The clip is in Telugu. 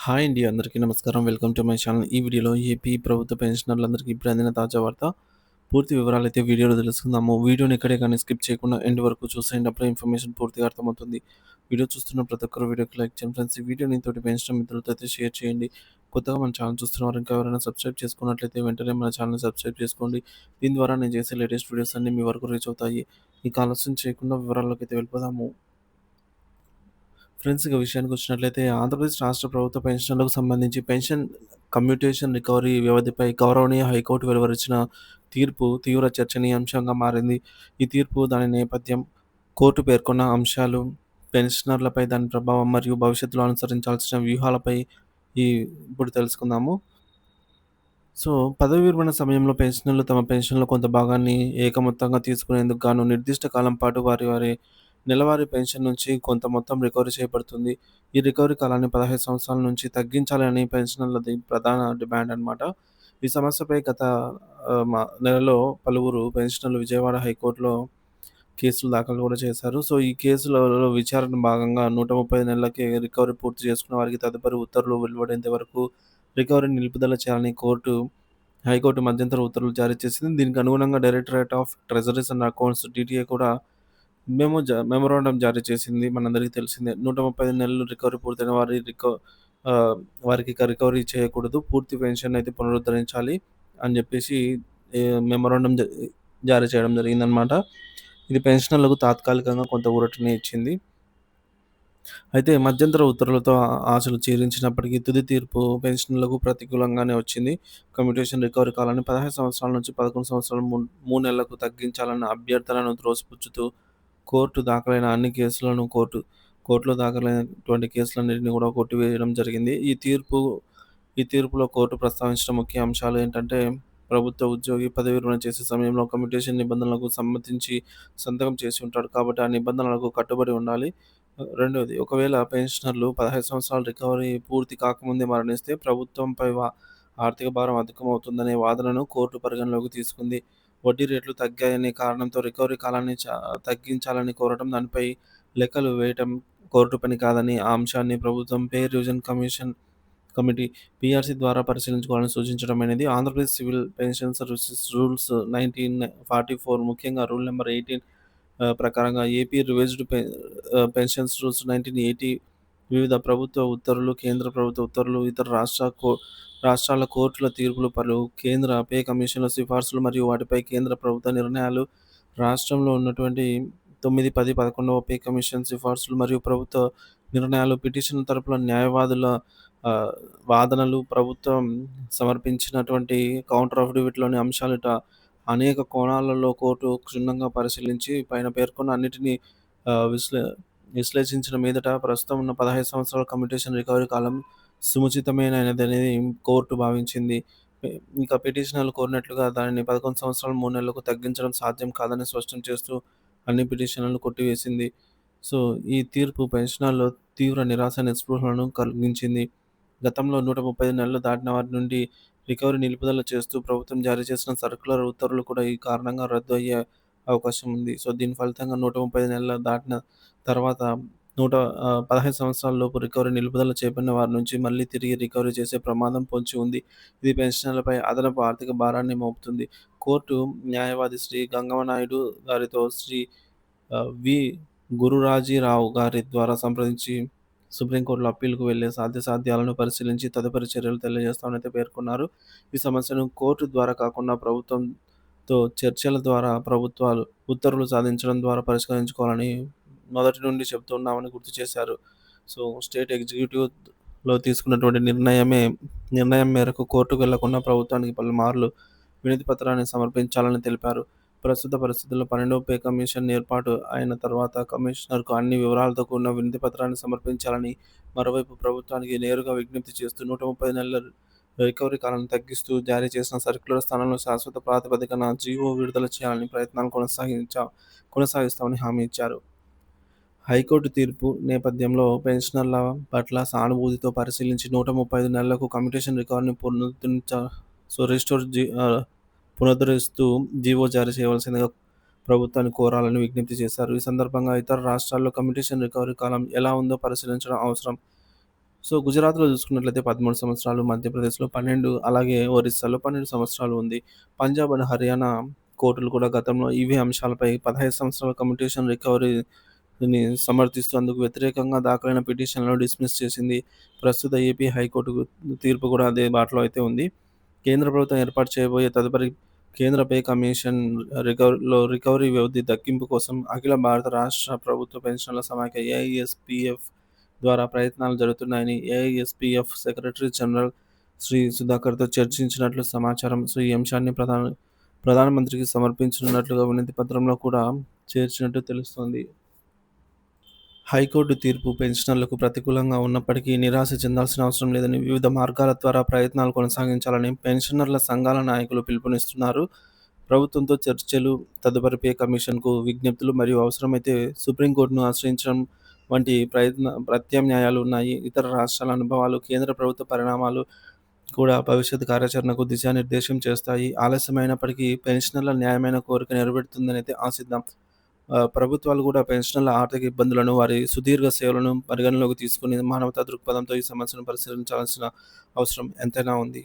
హాయ్ అండి. అందరికీ నమస్కారం. Welcome to my channel. ఈ వీడియోలో ఏపీ ప్రభుత్వ పెన్షనర్లందరికీ ఇప్పుడు అందిన తాజా వార్త. పూర్తి వివరాలైతే వీడియోలో తెలుసుకుందాము. వీడియోని ఎక్కడే కానీ స్కిప్ చేయకుండా ఎండ్ వరకు చూసేయండి. అప్పుడే ఇన్ఫర్మేషన్ పూర్తిగా అర్థమవుతుంది. వీడియో చూస్తున్న ప్రతి ఒక్కరు వీడియోకి లైక్ చేయండి ఫ్రెండ్స్. ఈ వీడియోని తోటి పెన్షనర్ మిత్రులతో అయితే షేర్ చేయండి. కొత్తగా మన ఛానల్ చూస్తున్నవారు ఇంకా ఎవరైనా సబ్స్క్రైబ్ చేసుకున్నట్లయితే వెంటనే మన ఛానల్‌ని సబ్స్క్రైబ్ చేసుకోండి. దీని ద్వారా నేను చేసే లేటెస్ట్ వీడియోస్ అన్నీ మీ వరకు రీచ్ అవుతాయి. ఇక ఆలస్యం చేయకుండా వివరాల్లోకైతే వెళ్ళిపోదాము. ఫ్రెండ్స్ ఇక విషయానికొచ్చినట్లయితే ఆంధ్రప్రదేశ్ రాష్ట్ర ప్రభుత్వ పెన్షన్‌లకు సంబంధించి పెన్షన్ కమ్యూటేషన్ రికవరీ వ్యవధిపై గౌరవనీయ హైకోర్టు వెలువరించిన తీర్పు తీవ్ర చర్చనీయాంశంగా మారింది. ఈ తీర్పు, దాని నేపథ్యం, కోర్టు పేర్కొన్న అంశాలు, పెన్షనర్లపై దాని ప్రభావం మరియు భవిష్యత్తులో అనుసరించాల్సిన వ్యూహాలపై ఈ ఇప్పుడు తెలుసుకుందాము. సో, పదవి విరమణ సమయంలో పెన్షనర్లు తమ పెన్షన్‌లో కొంత భాగాన్ని ఏకమొత్తంగా తీసుకునేందుకు గాను నిర్దిష్ట కాలం పాటు వారి నెలవారీ పెన్షన్ నుంచి కొంత మొత్తం రికవరీ చేయబడుతుంది. ఈ రికవరీ కాలాన్ని 15 సంవత్సరాల నుంచి తగ్గించాలని పెన్షనర్లది ప్రధాన డిమాండ్ అన్నమాట. ఈ సమస్యపై గత నెలలో పలువురు పెన్షనర్లు విజయవాడ హైకోర్టులో కేసులు దాఖలు కూడా చేశారు. సో, ఈ కేసులలో విచారణ భాగంగా 135 నెలలకే రికవరీ పూర్తి చేసుకున్న వారికి తదుపరి ఉత్తర్వులు వెలువడేంత వరకు రికవరీని నిలుపుదల చేయాలని హైకోర్టు మధ్యంతర ఉత్తర్వులు జారీ చేసింది. దీనికి అనుగుణంగా directorate of treasuries and accounts (డీటీఏ) కూడా మెమోరాండం జారీ చేసింది. మనందరికీ తెలిసిందే. 135 నెలలు రికవరీ పూర్తయిన వారికి ఇక రికవరీ చేయకూడదు. పూర్తి పెన్షన్ అయితే పునరుద్ధరించాలి అని చెప్పేసి మెమోరాండం జారీ చేయడం జరిగిందనమాట. ఇది పెన్షనర్లకు తాత్కాలికంగా కొంత ఊరటనే ఇచ్చింది. అయితే మధ్యంతర ఉత్తర్వులతో ఆశలు క్షీణించినప్పటికీ తుది తీర్పు పెన్షనర్లకు ప్రతికూలంగానే వచ్చింది. కమ్యూటేషన్ రికవరీ కాలాన్ని 15 సంవత్సరాల నుంచి 11 సంవత్సరాలు 3 నెలలకు తగ్గించాలన్న అభ్యర్థనను త్రోసిపుచ్చుతూ కోర్టు దాఖలైన అన్ని కేసులను కోర్టులో దాఖలైనటువంటి కేసులన్నిటిని కూడా కొట్టివేయడం జరిగింది. ఈ తీర్పులో కోర్టు ప్రస్తావించిన ముఖ్య అంశాలు ఏంటంటే, ప్రభుత్వ ఉద్యోగి పదవి విరమణ చేసే సమయంలో కమ్యూటేషన్ నిబంధనలకు సమ్మతించి సంతకం చేసి ఉంటాడు కాబట్టి ఆ నిబంధనలకు కట్టుబడి ఉండాలి. రెండోది, ఒకవేళ పెన్షనర్లు 15 సంవత్సరాల రికవరీ పూర్తి కాకముందే మరణిస్తే ప్రభుత్వంపై ఆర్థిక భారం అధికమవుతుందనే వాదనను కోర్టు పరిగణలోకి తీసుకుంది. వడ్డీ రేట్లు తగ్గాయనే కారణంతో రికవరీ కాలాన్ని తగ్గించాలని కోరటం, దానిపై లెక్కలు వేయటం కోర్టు పని కాదని, ఆ అంశాన్ని ప్రభుత్వం పే రివిజన్ కమిటీ (పీఆర్సీ) ద్వారా పరిశీలించుకోవాలని సూచించడం అనేది Andhra Pradesh civil pension services rules 1944, ముఖ్యంగా రూల్ నంబర్ 18 ప్రకారంగా ఏపీ రివైజ్డ్ పెన్షన్స్ రూల్స్ 1980, వివిధ ప్రభుత్వ ఉత్తర్వులు, కేంద్ర ప్రభుత్వ ఉత్తర్వులు, ఇతర రాష్ట్రాల కోర్టుల తీర్పులు, పలు కేంద్ర పే కమిషన్ల సిఫార్సులు మరియు వాటిపై కేంద్ర ప్రభుత్వ నిర్ణయాలు, రాష్ట్రంలో ఉన్నటువంటి 9, 10, 11వ పే కమిషన్ సిఫార్సులు మరియు ప్రభుత్వ నిర్ణయాలు, పిటిషన్ల తరపున న్యాయవాదుల వాదనలు, ప్రభుత్వం సమర్పించినటువంటి కౌంటర్ అఫిడవిట్‌లోని అంశాలు, అనేక కోణాలలో కోర్టు క్షుణ్ణంగా పరిశీలించి పైన పేర్కొన్న అన్నిటిని ఆహ్, విశ్లే విశ్లేషించిన మీదట ప్రస్తుతం ఉన్న 15 సంవత్సరాల కమ్యూటేషన్ రికవరీ కాలం సముచితమైనదనేది కోర్టు భావించింది. పె ఇంకా పిటిషనర్లు కోరినట్లుగా దానిని 11 సంవత్సరాలు 3 నెలలకు తగ్గించడం సాధ్యం కాదని స్పష్టం చేస్తూ అన్ని పిటిషన్లను కొట్టివేసింది. సో, ఈ తీర్పు పెన్షనర్లలో తీవ్ర నిరాశ, నిస్పృహలను కలిగించింది. గతంలో 135 నెలలు దాటిన వారి నుండి రికవరీ నిలుపుదల చేస్తూ ప్రభుత్వం జారీ చేసిన సర్క్యులర్ ఉత్తర్వులు కూడా ఈ కారణంగా రద్దు అయ్యే అవకాశం ఉంది. సో, దీని ఫలితంగా 135 నెలలు దాటిన తర్వాత 15 సంవత్సరాల లోపు రికవరీ నిలుపుదల చేపట్టిన వారి నుంచి మళ్ళీ తిరిగి రికవరీ చేసే ప్రమాదం పొంచి ఉంది. ఇది పెన్షనర్లపై అదనపు ఆర్థిక భారాన్ని మోపుతుంది. కోర్టు న్యాయవాది శ్రీ గంగమనాయుడు గారితో శ్రీ వి. గురురాజీరావు గారి ద్వారా సంప్రదించి సుప్రీంకోర్టులో అప్పీలుకు వెళ్లే సాధ్యాసాధ్యాలను పరిశీలించి తదుపరి చర్యలు తెలియజేస్తామని అయితే పేర్కొన్నారు. ఈ సమస్యను కోర్టు ద్వారా కాకుండా ప్రభుత్వంతో చర్చల ద్వారా ఉత్తర్వులు సాధించడం ద్వారా పరిష్కరించుకోవాలని మొదటి నుండి చెబుతున్నామని గుర్తు చేశారు. సో, స్టేట్ ఎగ్జిక్యూటివ్‌లో తీసుకున్నటువంటి నిర్ణయం మేరకు కోర్టుకు వెళ్లకుండా ప్రభుత్వానికి పలుమార్లు వినతి పత్రాన్ని సమర్పించాలని తెలిపారు. ప్రస్తుత పరిస్థితుల్లో 12వ పే కమిషన్ ఏర్పాటు అయిన తర్వాత కమిషనర్‌కు అన్ని వివరాలతో కూడిన వినతి పత్రాన్ని సమర్పించాలని, మరోవైపు ప్రభుత్వానికి నేరుగా విజ్ఞప్తి చేస్తూ 130 నెలల రికవరీ కాలాన్ని తగ్గిస్తూ జారీ చేసిన సర్క్యులర్ స్థానంలో శాశ్వత ప్రాతిపదికన జీవో విడుదల చేయాలని ప్రయత్నాలు కొనసాగిస్తామని హామీ ఇచ్చారు. హైకోర్టు తీర్పు నేపథ్యంలో పెన్షనర్ల పట్ల సానుభూతితో పరిశీలించి 135 నెలలకు కమ్యూటేషన్ రికవరీని పునరుద్ధరిస్తూ జీవో జారీ చేయవలసిందిగా ప్రభుత్వాన్ని కోరాలని విజ్ఞప్తి చేశారు. ఈ సందర్భంగా ఇతర రాష్ట్రాల్లో కమ్యూటేషన్ రికవరీ కాలం ఎలా ఉందో పరిశీలించడం అవసరం. సో, గుజరాత్‌లో చూసుకున్నట్లయితే 13 సంవత్సరాలు, మధ్యప్రదేశ్‌లో 12, అలాగే ఒరిస్సాలో 12 సంవత్సరాలు ఉంది. పంజాబ్ అండ్ హర్యానా కోర్టులు కూడా గతంలో ఇవే అంశాలపై 15 సంవత్సరాల కమ్యూటేషన్ రికవరీని సమర్థిస్తూ అందుకు వ్యతిరేకంగా దాఖలైన పిటిషన్‌లను డిస్మిస్ చేసింది. ప్రస్తుత ఏపీ హైకోర్టు తీర్పు కూడా అదే బాటలో అయితే ఉంది. కేంద్ర ప్రభుత్వం ఏర్పాటు చేయబోయే తదుపరి కేంద్ర పే కమిషన్ రికవరీ వ్యవధి తగ్గింపు కోసం అఖిల భారత రాష్ట్ర ప్రభుత్వ పెన్షన్ల సమాఖ్య ఏఐఎస్‌పీఎఫ్ ద్వారా ప్రయత్నాలు జరుగుతున్నాయని ఏఐఎస్‌పీఎఫ్ సెక్రటరీ జనరల్ శ్రీ సుధాకర్‌తో చర్చించినట్లు సమాచారం. సో, ఈ అంశాన్ని ప్రధానమంత్రికి సమర్పించనున్నట్లుగా వినతి పత్రంలో కూడా చేర్చినట్టు తెలుస్తోంది. హైకోర్టు తీర్పు పెన్షనర్లకు ప్రతికూలంగా ఉన్నప్పటికీ నిరాశ చెందాల్సిన అవసరం లేదని, వివిధ మార్గాల ద్వారా ప్రయత్నాలు కొనసాగించాలని పెన్షనర్ల సంఘాల నాయకులు పిలుపునిస్తున్నారు. ప్రభుత్వంతో చర్చలు, తదుపరి పే కమిషన్‌కు విజ్ఞప్తులు మరియు అవసరమైతే సుప్రీంకోర్టును ఆశ్రయించడం వంటి ప్రత్యామ్నాయాలు ఉన్నాయి. ఇతర రాష్ట్రాల అనుభవాలు, కేంద్ర ప్రభుత్వ పరిణామాలు కూడా భవిష్యత్ కార్యాచరణకు దిశానిర్దేశం చేస్తాయి. ఆలస్యమైనప్పటికీ పెన్షనర్ల న్యాయమైన కోరిక నెరవేరుతుందనైతే ఆశిద్దాం. ప్రభుత్వాలు కూడా పెన్షనర్ల ఆర్థిక ఇబ్బందులను, వారి సుదీర్ఘ సేవలను పరిగణలోకి తీసుకొని మానవతా దృక్పథంతో ఈ సమస్యను పరిశీలించాల్సిన అవసరం ఎంతైనా ఉంది.